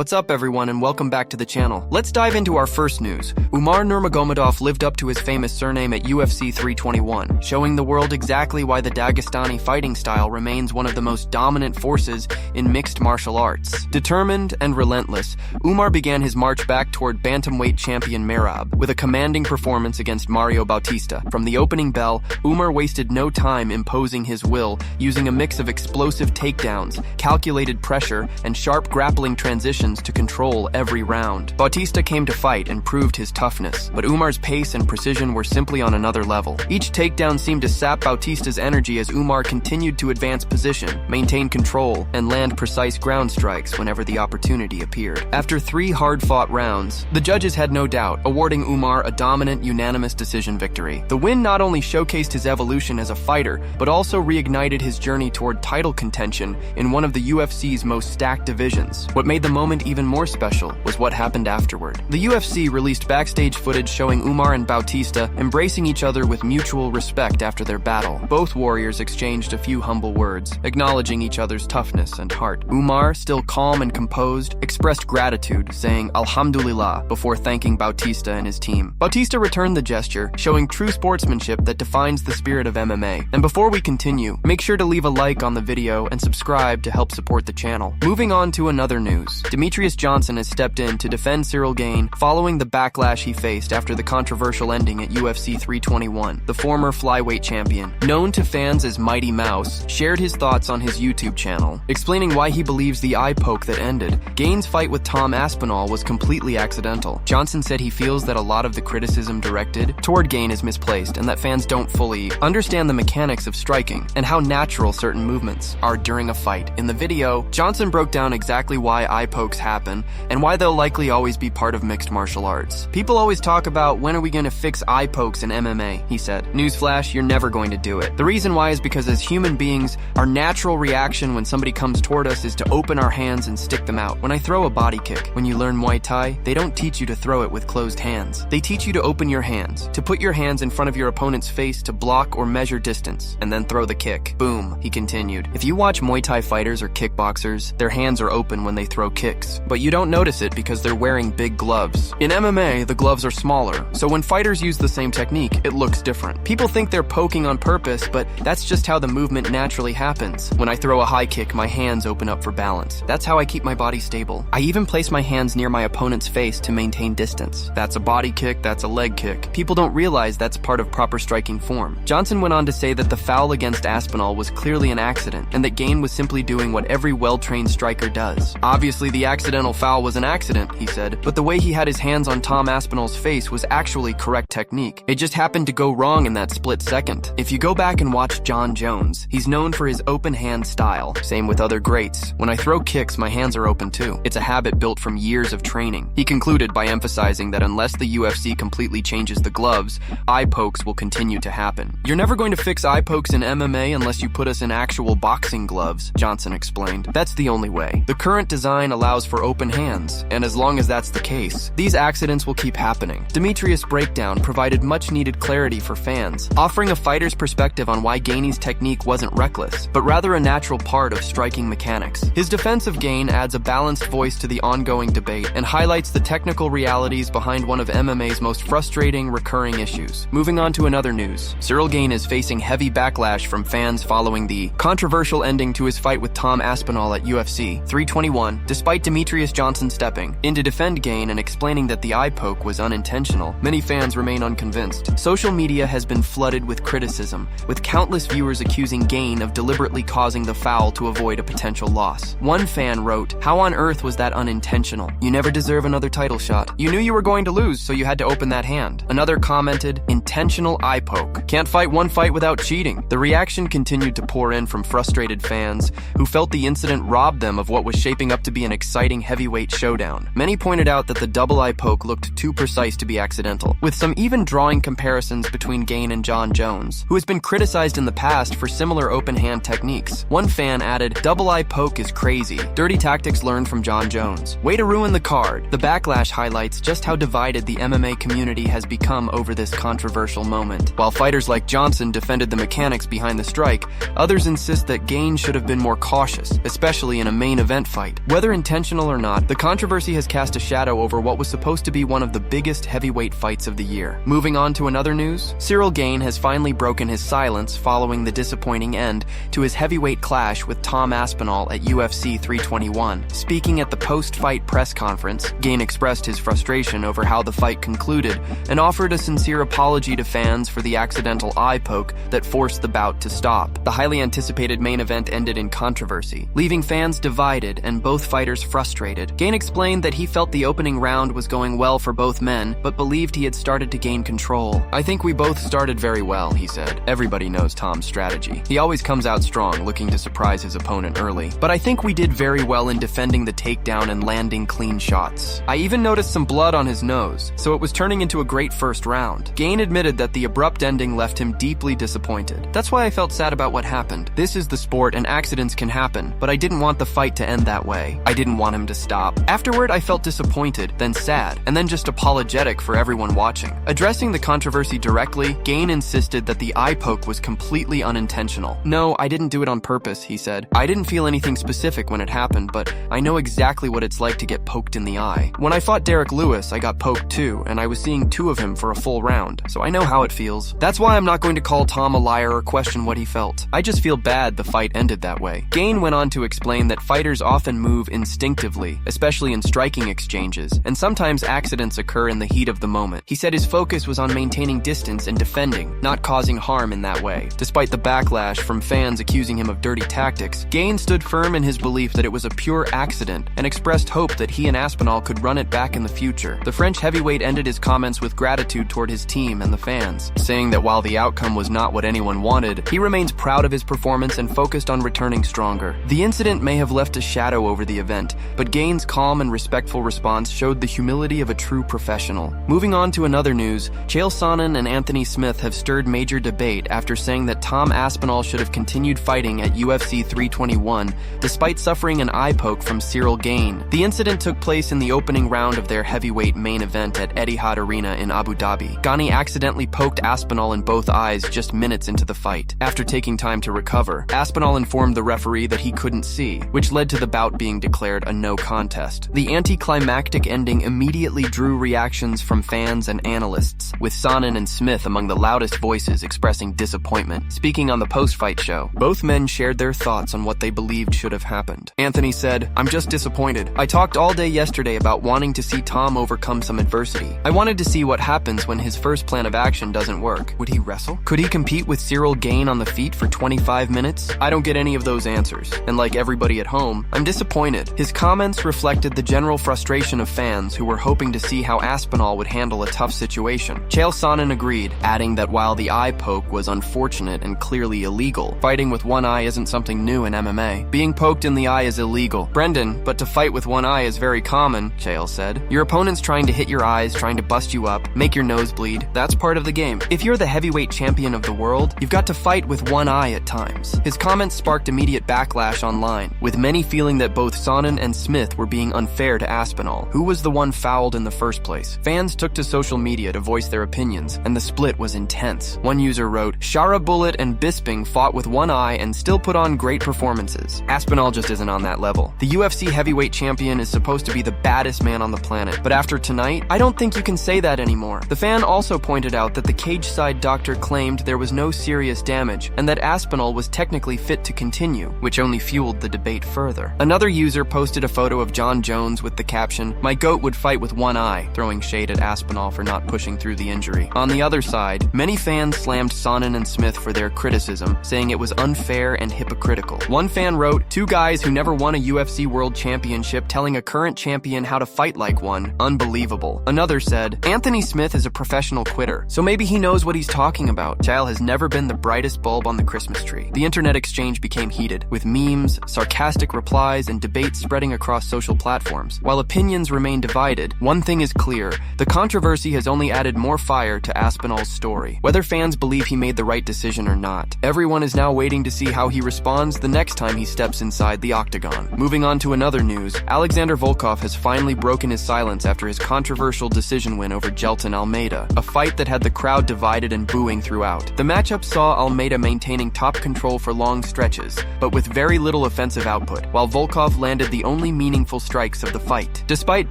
What's up everyone and welcome back to the channel. Let's dive into our first news. Umar Nurmagomedov lived up to his famous surname at UFC 321, showing the world exactly why the Dagestani fighting style remains one of the most dominant forces in mixed martial arts. Determined and relentless, Umar began his march back toward bantamweight champion Merab with a commanding performance against Mario Bautista. From the opening bell, Umar wasted no time imposing his will, using a mix of explosive takedowns, calculated pressure, and sharp grappling transitions to control every round. Bautista came to fight and proved his toughness, but Umar's pace and precision were simply on another level. Each takedown seemed to sap Bautista's energy as Umar continued to advance position, maintain control, and land precise ground strikes whenever the opportunity appeared. After 3 hard-fought rounds, the judges had no doubt, awarding Umar a dominant, unanimous decision victory. The win not only showcased his evolution as a fighter, but also reignited his journey toward title contention in one of the UFC's most stacked divisions. What made the moment even more special was what happened afterward. The UFC released backstage footage showing Umar and Bautista embracing each other with mutual respect after their battle. Both warriors exchanged a few humble words, acknowledging each other's toughness and heart. Umar, still calm and composed, expressed gratitude, saying Alhamdulillah before thanking Bautista and his team. Bautista returned the gesture, showing true sportsmanship that defines the spirit of MMA. And before we continue, make sure to leave a like on the video and subscribe to help support the channel. Moving on to another news. Demetrious Johnson has stepped in to defend Ciryl Gane following the backlash he faced after the controversial ending at UFC 321. The former flyweight champion, known to fans as Mighty Mouse, shared his thoughts on his YouTube channel, explaining why he believes the eye poke that ended Gane's fight with Tom Aspinall was completely accidental. Johnson said he feels that a lot of the criticism directed toward Gane is misplaced and that fans don't fully understand the mechanics of striking and how natural certain movements are during a fight. In the video, Johnson broke down exactly why eye pokes happen and why they'll likely always be part of mixed martial arts. People always talk about when are we going to fix eye pokes in MMA, he said. Newsflash, you're never going to do it. The reason why is because as human beings, our natural reaction when somebody comes toward us is to open our hands and stick them out. When I throw a body kick, when you learn Muay Thai, they don't teach you to throw it with closed hands. They teach you to open your hands, to put your hands in front of your opponent's face to block or measure distance, and then throw the kick. Boom, he continued. If you watch Muay Thai fighters or kickboxers, their hands are open when they throw kicks, but you don't notice it because they're wearing big gloves. In MMA, the gloves are smaller, so when fighters use the same technique, it looks different. People think they're poking on purpose, but that's just how the movement naturally happens. When I throw a high kick, my hands open up for balance. That's how I keep my body stable. I even place my hands near my opponent's face to maintain distance. That's a body kick, that's a leg kick. People don't realize that's part of proper striking form. Johnson went on to say that the foul against Aspinall was clearly an accident, and that Gane was simply doing what every well-trained striker does. Obviously, the accidental foul was an accident, he said, but the way he had his hands on Tom Aspinall's face was actually correct technique. It just happened to go wrong in that split second. If you go back and watch Jon Jones, he's known for his open hand style. Same with other greats. When I throw kicks, my hands are open too. It's a habit built from years of training. He concluded by emphasizing that unless the UFC completely changes the gloves, eye pokes will continue to happen. You're never going to fix eye pokes in MMA unless you put us in actual boxing gloves, Johnson explained. That's the only way. The current design allows for open hands, and as long as that's the case, these accidents will keep happening. Demetrius' breakdown provided much-needed clarity for fans, offering a fighter's perspective on why Gane's technique wasn't reckless, but rather a natural part of striking mechanics. His defense of Gane adds a balanced voice to the ongoing debate and highlights the technical realities behind one of MMA's most frustrating, recurring issues. Moving on to another news. Ciryl Gane is facing heavy backlash from fans following the controversial ending to his fight with Tom Aspinall at UFC 321, despite Demetrious Johnson stepping in to defend Gane and explaining that the eye poke was unintentional. Many fans remain unconvinced. Social media has been flooded with criticism, with countless viewers accusing Gane of deliberately causing the foul to avoid a potential loss. One fan wrote, "How on earth was that unintentional? You never deserve another title shot. You knew you were going to lose, so you had to open that hand." Another commented, "Intentional eye poke. Can't fight one fight without cheating." The reaction continued to pour in from frustrated fans who felt the incident robbed them of what was shaping up to be an exciting heavyweight showdown. Many pointed out that the double eye poke looked too precise to be accidental, with some even drawing comparisons between Gane and Jon Jones, who has been criticized in the past for similar open hand techniques. One fan added, "Double eye poke is crazy. Dirty tactics learned from Jon Jones. Way to ruin the card." The backlash highlights just how divided the MMA community has become over this controversial moment. While fighters like Johnson defended the mechanics behind the strike, others insist that Gane should have been more cautious, especially in a main event fight. Whether intentional professional or not, the controversy has cast a shadow over what was supposed to be one of the biggest heavyweight fights of the year. Moving on to another news, Ciryl Gane has finally broken his silence following the disappointing end to his heavyweight clash with Tom Aspinall at UFC 321. Speaking at the post-fight press conference, Gane expressed his frustration over how the fight concluded and offered a sincere apology to fans for the accidental eye poke that forced the bout to stop. The highly anticipated main event ended in controversy, leaving fans divided and both fighters frustrated. Gane explained that he felt the opening round was going well for both men, but believed he had started to gain control. "I think we both started very well," he said. "Everybody knows Tom's strategy. He always comes out strong, looking to surprise his opponent early. But I think we did very well in defending the takedown and landing clean shots. I even noticed some blood on his nose, so it was turning into a great first round." Gane admitted that the abrupt ending left him deeply disappointed. "That's why I felt sad about what happened. This is the sport and accidents can happen, but I didn't want the fight to end that way. I didn't want him to stop. Afterward, I felt disappointed, then sad, and then just apologetic for everyone watching." Addressing the controversy directly, Gane insisted that the eye poke was completely unintentional. "No, I didn't do it on purpose," he said. "I didn't feel anything specific when it happened, but I know exactly what it's like to get poked in the eye. When I fought Derek Lewis, I got poked too, and I was seeing two of him for a full round, so I know how it feels. That's why I'm not going to call Tom a liar or question what he felt. I just feel bad the fight ended that way." Gane went on to explain that fighters often move instinctively, especially in striking exchanges, and sometimes accidents occur in the heat of the moment. He said his focus was on maintaining distance and defending, not causing harm in that way. Despite the backlash from fans accusing him of dirty tactics, Gane stood firm in his belief that it was a pure accident and expressed hope that he and Aspinall could run it back in the future. The French heavyweight ended his comments with gratitude toward his team and the fans, saying that while the outcome was not what anyone wanted, he remains proud of his performance and focused on returning stronger. The incident may have left a shadow over the event, but Gane's calm and respectful response showed the humility of a true professional. Moving on to another news, Chael Sonnen and Anthony Smith have stirred major debate after saying that Tom Aspinall should have continued fighting at UFC 321 despite suffering an eye poke from Ciryl Gane. The incident took place in the opening round of their heavyweight main event at Etihad Arena in Abu Dhabi. Gane accidentally poked Aspinall in both eyes just minutes into the fight. After taking time to recover, Aspinall informed the referee that he couldn't see, which led to the bout being declared a no contest. The anticlimactic ending immediately drew reactions from fans and analysts, with Sonnen and Smith among the loudest voices expressing disappointment. Speaking on the post-fight show, both men shared their thoughts on what they believed should have happened. Anthony said, "I'm just disappointed. I talked all day yesterday about wanting to see Tom overcome some adversity. I wanted to see what happens when his first plan of action doesn't work. Would he wrestle? Could he compete with Ciryl Gane on the feet for 25 minutes? I don't get any of those answers. And like everybody at home, I'm disappointed." His comments reflected the general frustration of fans who were hoping to see how Aspinall would handle a tough situation. Chael Sonnen agreed, adding that while the eye poke was unfortunate and clearly illegal, fighting with one eye isn't something new in MMA. "Being poked in the eye is illegal, Brendan, but to fight with one eye is very common," Chael said. "Your opponent's trying to hit your eyes, trying to bust you up, make your nose bleed. That's part of the game. If you're the heavyweight champion of the world, you've got to fight with one eye at times." His comments sparked immediate backlash online, with many feeling that both Sonnen and Smith were being unfair to Aspinall, who was the one fouled in the first place. Fans took to social media to voice their opinions, and the split was intense. One user wrote, "Shara Bullet and Bisping fought with one eye and still put on great performances. Aspinall just isn't on that level. The UFC heavyweight champion is supposed to be the baddest man on the planet, but after tonight, I don't think you can say that anymore." The fan also pointed out that the cage-side doctor claimed there was no serious damage, and that Aspinall was technically fit to continue, which only fueled the debate further. Another user posted a photo of Jon Jones with the caption, "My GOAT would fight with one eye," throwing shade at Aspinall for not pushing through the injury. On the other side, many fans slammed Sonnen and Smith for their criticism, saying it was unfair and hypocritical. One fan wrote, "Two guys who never won a UFC World Championship telling a current champion how to fight like one. Unbelievable." Another said, "Anthony Smith is a professional quitter, so maybe he knows what he's talking about. Chael has never been the brightest bulb on the Christmas tree." The internet exchange became heated, with memes, sarcastic replies, and debates spreading across social platforms. While opinions remain divided, one thing is clear: the controversy has only added more fire to Aspinall's story. Whether fans believe he made the right decision or not, everyone is now waiting to see how he responds the next time he steps inside the octagon. Moving on to another news, Alexander Volkov has finally broken his silence after his controversial decision win over Jelton Almeida, a fight that had the crowd divided and booing throughout. The matchup saw Almeida maintaining top control for long stretches, but with very little offensive output, while Volkov landed the only only meaningful strikes of the fight. Despite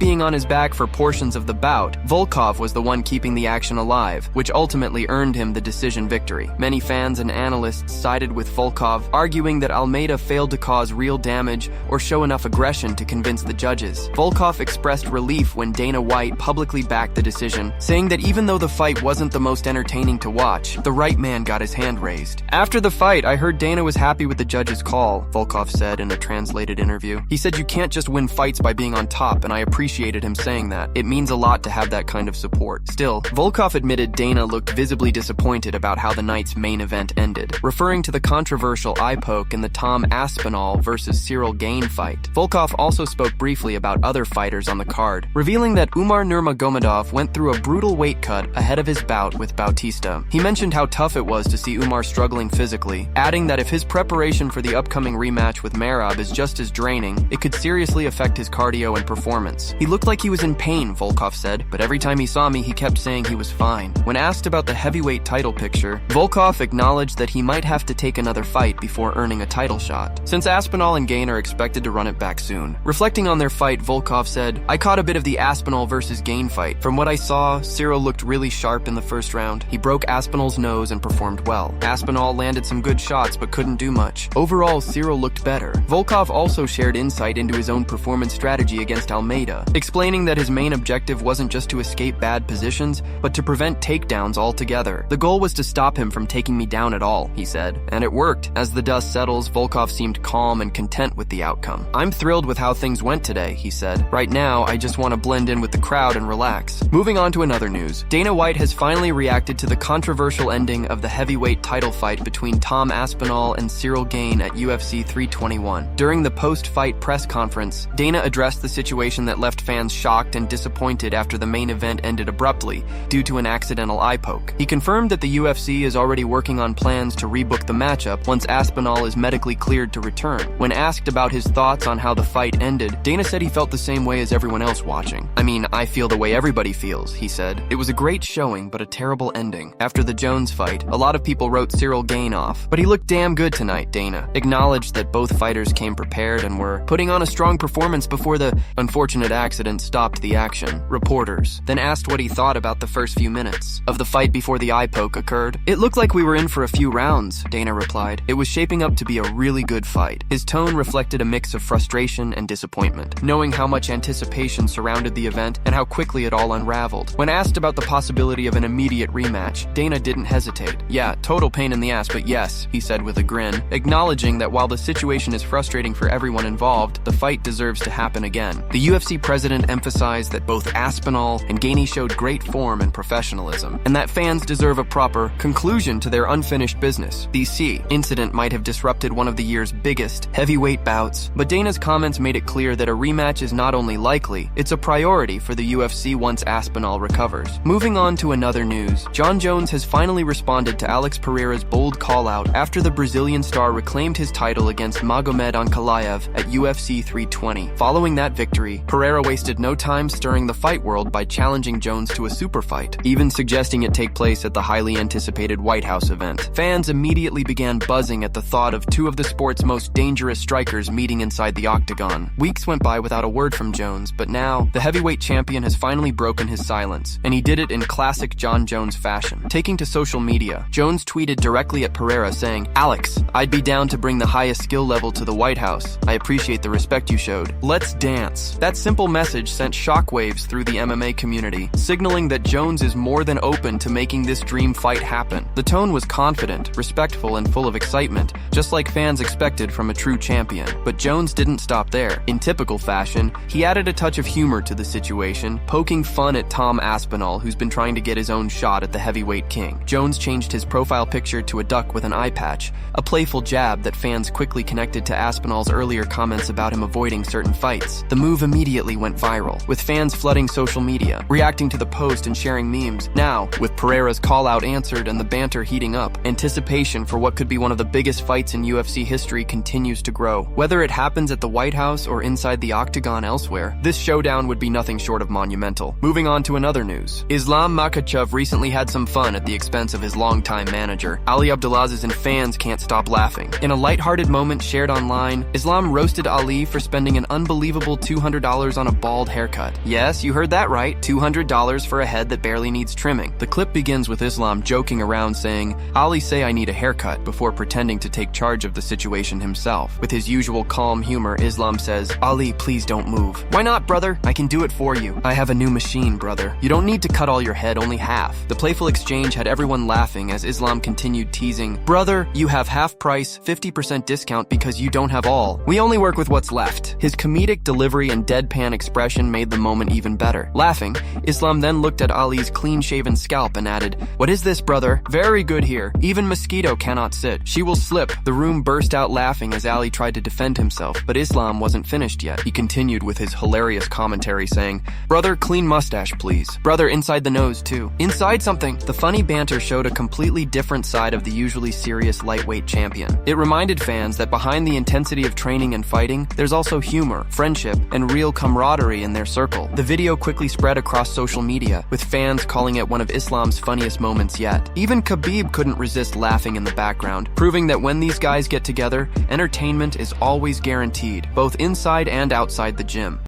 being on his back for portions of the bout, Volkov was the one keeping the action alive, which ultimately earned him the decision victory. Many fans and analysts sided with Volkov, arguing that Almeida failed to cause real damage or show enough aggression to convince the judges. Volkov expressed relief when Dana White publicly backed the decision, saying that even though the fight wasn't the most entertaining to watch, the right man got his hand raised. After the fight, I heard Dana was happy with the judge's call, Volkov said in a translated interview. He said you can't just win fights by being on top, and I appreciated him saying that. It means a lot to have that kind of support. Still, Volkov admitted Dana looked visibly disappointed about how the night's main event ended, referring to the controversial eye poke in the Tom Aspinall versus Ciryl Gane fight. Volkov also spoke briefly about other fighters on the card, revealing that Umar Nurmagomedov went through a brutal weight cut ahead of his bout with Bautista. He mentioned how tough it was to see Umar struggling physically, adding that if his preparation for the upcoming rematch with Merab is just as draining, it could seriously affect his cardio and performance. He looked like he was in pain, Volkov said, but every time he saw me, he kept saying he was fine. When asked about the heavyweight title picture, Volkov acknowledged that he might have to take another fight before earning a title shot, since Aspinall and Gane are expected to run it back soon. Reflecting on their fight, Volkov said, I caught a bit of the Aspinall versus Gane fight. From what I saw, Ciryl looked really sharp in the first round. He broke Aspinall's nose and performed well. Aspinall landed some good shots but couldn't do much. Overall, Ciryl looked better. Volkov also shared insight into his own performance strategy against Almeida, explaining that his main objective wasn't just to escape bad positions, but to prevent takedowns altogether. The goal was to stop him from taking me down at all, he said, and it worked. As the dust settles, Volkov seemed calm and content with the outcome. I'm thrilled with how things went today, he said. Right now, I just want to blend in with the crowd and relax. Moving on to another news. Dana White has finally reacted to the controversial ending of the heavyweight title fight between Tom Aspinall and Ciryl Gane at UFC 321. During the post-fight press conference, Dana addressed the situation that left fans shocked and disappointed after the main event ended abruptly due to an accidental eye poke. He confirmed that the UFC is already working on plans to rebook the matchup once Aspinall is medically cleared to return. When asked about his thoughts on how the fight ended, Dana said he felt the same way as everyone else watching. I mean, I feel the way everybody feels, he said. It was a great showing, but a terrible ending. After the Jones fight, a lot of people wrote Ciryl Gane off, but he looked damn good tonight, Dana acknowledged that both fighters came prepared and were putting on a strong performance before the unfortunate accident stopped the action. Reporters then asked what he thought about the first few minutes of the fight before the eye poke occurred. It looked like we were in for a few rounds, Dana replied. It was shaping up to be a really good fight. His tone reflected a mix of frustration and disappointment, knowing how much anticipation surrounded the event and how quickly it all unraveled. When asked about the possibility of an immediate rematch, Dana didn't hesitate. Yeah, total pain in the ass, but yes, he said with a grin, acknowledging that while the situation is frustrating for everyone involved, the fight deserves to happen again. The UFC president emphasized that both Aspinall and Gane showed great form and professionalism, and that fans deserve a proper conclusion to their unfinished business. The incident might have disrupted one of the year's biggest heavyweight bouts, but Dana's comments made it clear that a rematch is not only likely, it's a priority for the UFC once Aspinall recovers. Moving on to another news, Jon Jones has finally responded to Alex Pereira's bold call-out after the Brazilian star reclaimed his title against Magomed Ankalaev at UFC 320. Following that victory, Pereira wasted no time stirring the fight world by challenging Jones to a super fight, even suggesting it take place at the highly anticipated White House event. Fans immediately began buzzing at the thought of two of the sport's most dangerous strikers meeting inside the octagon. Weeks went by without a word from Jones, but now, the heavyweight champion has finally broken his silence, and he did it in classic Jon Jones fashion. Taking to social media, Jones tweeted directly at Pereira saying, Alex, I'd be down to bring the highest skill level to the White House. I appreciate the respect you showed. Let's dance. That simple message sent shockwaves through the MMA community, signaling that Jones is more than open to making this dream fight happen. The tone was confident, respectful, and full of excitement, just like fans expected from a true champion. But Jones didn't stop there. In typical fashion, he added a touch of humor to the situation, poking fun at Tom Aspinall, who's been trying to get his own shot at the heavyweight king. Jones changed his profile picture to a duck with an eye patch, a playful jab that fans quickly connected to Aspinall's earlier comments about him avoiding certain fights. The move immediately went viral, with fans flooding social media, reacting to the post and sharing memes. Now, with Pereira's call-out answered and the banter heating up, anticipation for what could be one of the biggest fights in UFC history continues to grow. Whether it happens at the White House or inside the octagon elsewhere, this showdown would be nothing short of monumental. Moving on to another news. Islam Makhachev recently had some fun at the expense of his longtime manager. Ali Abdelaziz and fans can't stop laughing. In a lighthearted moment shared online, Islam roasted Ali for spending an unbelievable $200 on a bald haircut. Yes, you heard that right, $200 for a head that barely needs trimming. The clip begins with Islam joking around saying, "Ali say I need a haircut," before pretending to take charge of the situation himself. With his usual calm humor, Islam says, "Ali, please don't move." "Why not, brother? I can do it for you. I have a new machine, brother. You don't need to cut all your head, only half." The playful exchange had everyone laughing as Islam continued teasing, "Brother, you have half price, 50% discount because you don't have all. We only work with what's left." His comedic delivery and deadpan expression made the moment even better. Laughing, Islam then looked at Ali's clean-shaven scalp and added, "What is this, brother? Very good here. Even mosquito cannot sit. She will slip." The room burst out laughing as Ali tried to defend himself, but Islam wasn't finished yet. He continued with his hilarious commentary saying, "Brother, clean mustache, please. Brother, inside the nose, too. Inside something." The funny banter showed a completely different side of the usually serious lightweight champion. It reminded fans that behind the intensity of training and fighting, there's also humor, friendship, and real camaraderie in their circle. The video quickly spread across social media, with fans calling it one of Islam's funniest moments yet. Even Khabib couldn't resist laughing in the background, proving that when these guys get together, entertainment is always guaranteed, both inside and outside the gym.